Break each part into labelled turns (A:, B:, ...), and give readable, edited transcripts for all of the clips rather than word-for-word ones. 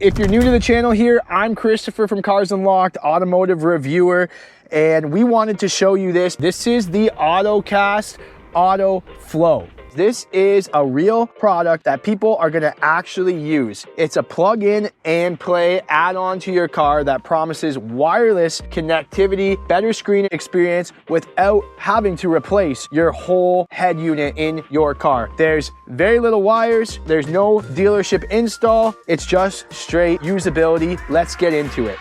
A: If you're new to the channel here, I'm Christopher from Cars Unlocked, automotive reviewer, and we wanted to show you this. This is the AutoCast AutoFlow. This is a real product that people are gonna actually use. It's a plug-in and play add-on to your car that promises wireless connectivity, better screen experience without having to replace your whole head unit in your car. There's very little wires, there's no dealership install, it's just straight usability. Let's get into it.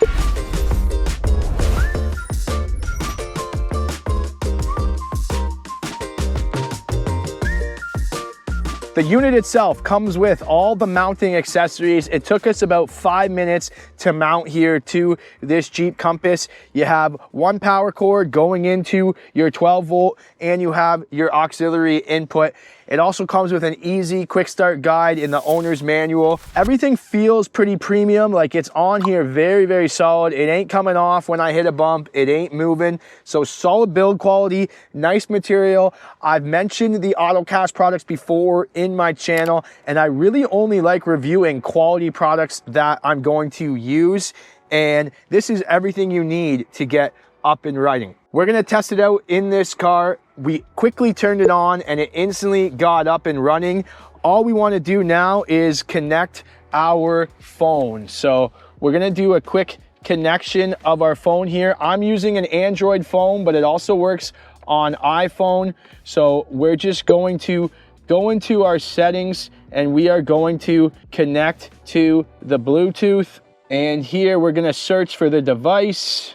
A: The unit itself comes with all the mounting accessories. It took us about 5 minutes to mount here to this Jeep Compass. You have one power cord going into your 12 volt and you have your auxiliary input. It also comes with an easy quick start guide in the owner's manual. Everything feels pretty premium, like it's on here very, very solid. It ain't coming off when I hit a bump. It ain't moving. So solid build quality, nice material. I've mentioned the AutoCast products before in my channel, and I really only like reviewing quality products that I'm going to use. And this is everything you need to get up and running. We're gonna test it out in this car. We quickly turned it on and it instantly got up and running. All we wanna do now is connect our phone. So we're gonna do a quick connection of our phone here. I'm using an Android phone, but it also works on iPhone. So we're just going to go into our settings and we are going to connect to the Bluetooth. And here we're gonna search for the device.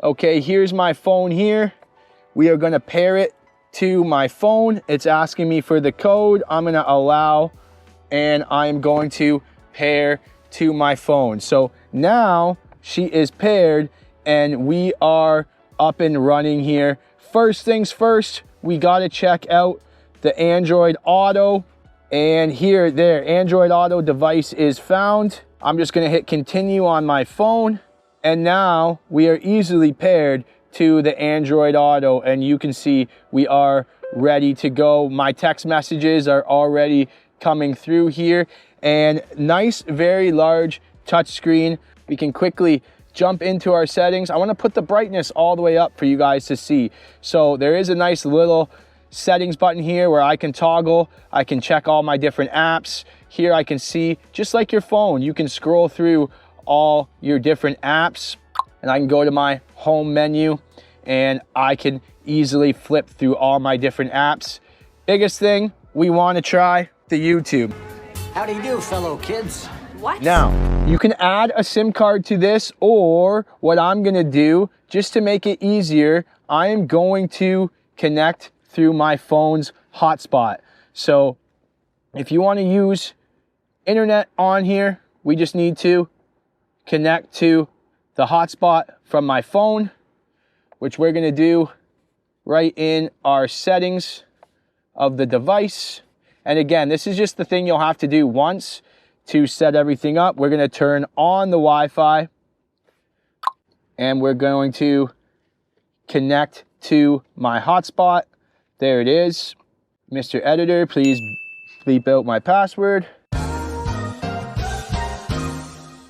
A: Okay, here's my phone here. We are gonna pair it to my phone. It's asking me for the code. I'm gonna allow, and I'm going to pair to my phone. So now she is paired and we are up and running here. First things first, we gotta check out the Android Auto. And here, there, Android Auto device is found. I'm just gonna hit continue on my phone. And now we are easily paired to the Android Auto, and you can see we are ready to go. My text messages are already coming through here, and nice, very large touchscreen. We can quickly jump into our settings. I want to put the brightness all the way up for you guys to see. So there is a nice little settings button here where I can toggle. I can check all my different apps. Here I can see, just like your phone, you can scroll through all your different apps, and I can go to my home menu and I can easily flip through all my different apps. Biggest thing we want to try, the YouTube.
B: How do you do, fellow kids?
C: What?
A: Now, you can add a SIM card to this, or what I'm gonna do, just to make it easier, I am going to connect through my phone's hotspot. So if you want to use internet on here, we just need to connect to the hotspot from my phone, which we're gonna do right in our settings of the device. And again, this is just the thing you'll have to do once to set everything up. We're gonna turn on the Wi-Fi and we're going to connect to my hotspot. There it is. Mr. Editor, please bleep out my password.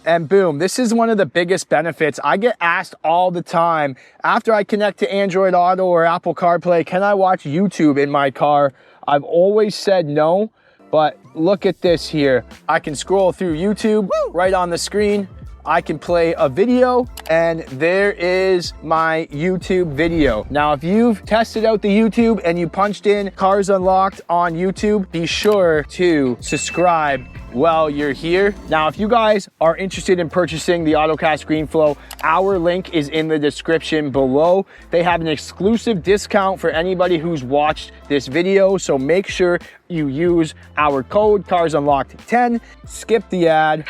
A: And boom, this is one of the biggest benefits. I get asked all the time, after I connect to Android Auto or Apple CarPlay, can I watch YouTube in my car? I've always said no, but look at this here. I can scroll through YouTube right on the screen. I can play a video, and there is my YouTube video. Now, if you've tested out the YouTube and you punched in Cars Unlocked on YouTube, be sure to subscribe while you're here. Now, if you guys are interested in purchasing the AutoCast ScreenFlow, our link is in the description below. They have an exclusive discount for anybody who's watched this video, so make sure you use our code CarsUnlocked10, skip the ad,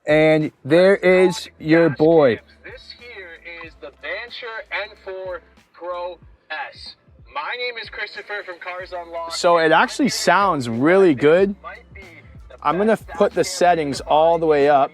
A: and there is your boy. This here is the Bancher N4 Pro S. My name is Christopher from Cars Unlocked. So it actually sounds really good. I'm gonna put the settings all the way up.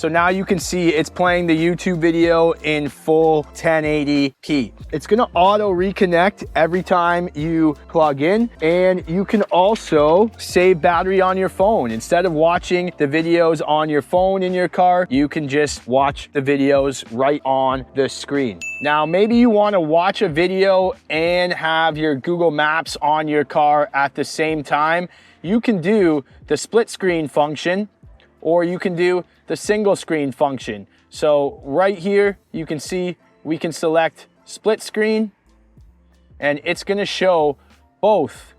A: So now you can see it's playing the YouTube video in full 1080p. It's gonna auto reconnect every time you plug in, and you can also save battery on your phone. Instead of watching the videos on your phone in your car, you can just watch the videos right on the screen. Now, maybe you wanna watch a video and have your Google Maps on your car at the same time. You can do the split screen function, or you can do the single screen function. So right here, you can see we can select split screen, and it's gonna show both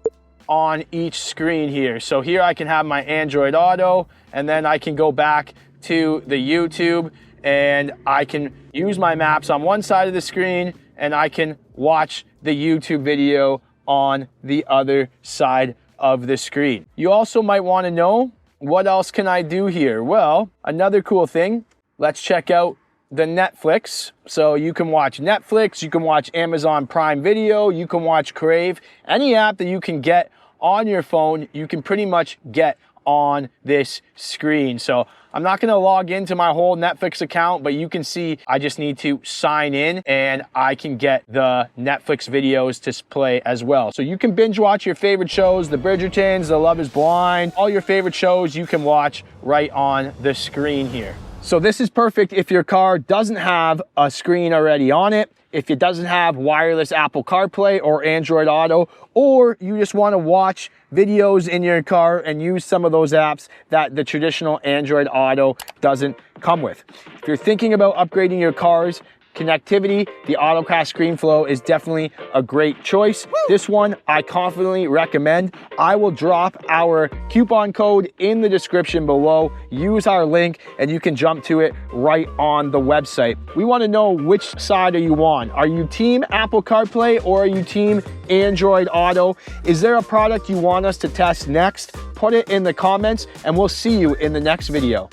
A: on each screen here. So here I can have my Android Auto, and then I can go back to the YouTube, and I can use my maps on one side of the screen, and I can watch the YouTube video on the other side of the screen. You also might want to know, what else can I do here? Well, another cool thing, let's check out the Netflix. So you can watch Netflix, you can watch Amazon Prime Video, you can watch Crave. Any app that you can get on your phone, you can pretty much get on this screen. So I'm not gonna log into my whole Netflix account, but you can see I just need to sign in and I can get the Netflix videos to play as well. So you can binge watch your favorite shows, the Bridgertons, the Love is Blind, all your favorite shows you can watch right on the screen here. So this is perfect if your car doesn't have a screen already on it, if it doesn't have wireless Apple CarPlay or Android Auto, or you just want to watch videos in your car and use some of those apps that the traditional Android Auto doesn't come with. If you're thinking about upgrading your car's connectivity, the AutoCast ScreenFlow is definitely a great choice. Woo! This one I confidently recommend. I will drop our coupon code in the description below. Use our link and you can jump to it right on the website. We want to know, which side are you on? Are you team Apple CarPlay or are you team Android Auto? Is there a product you want us to test next? Put it in the comments and we'll see you in the next video.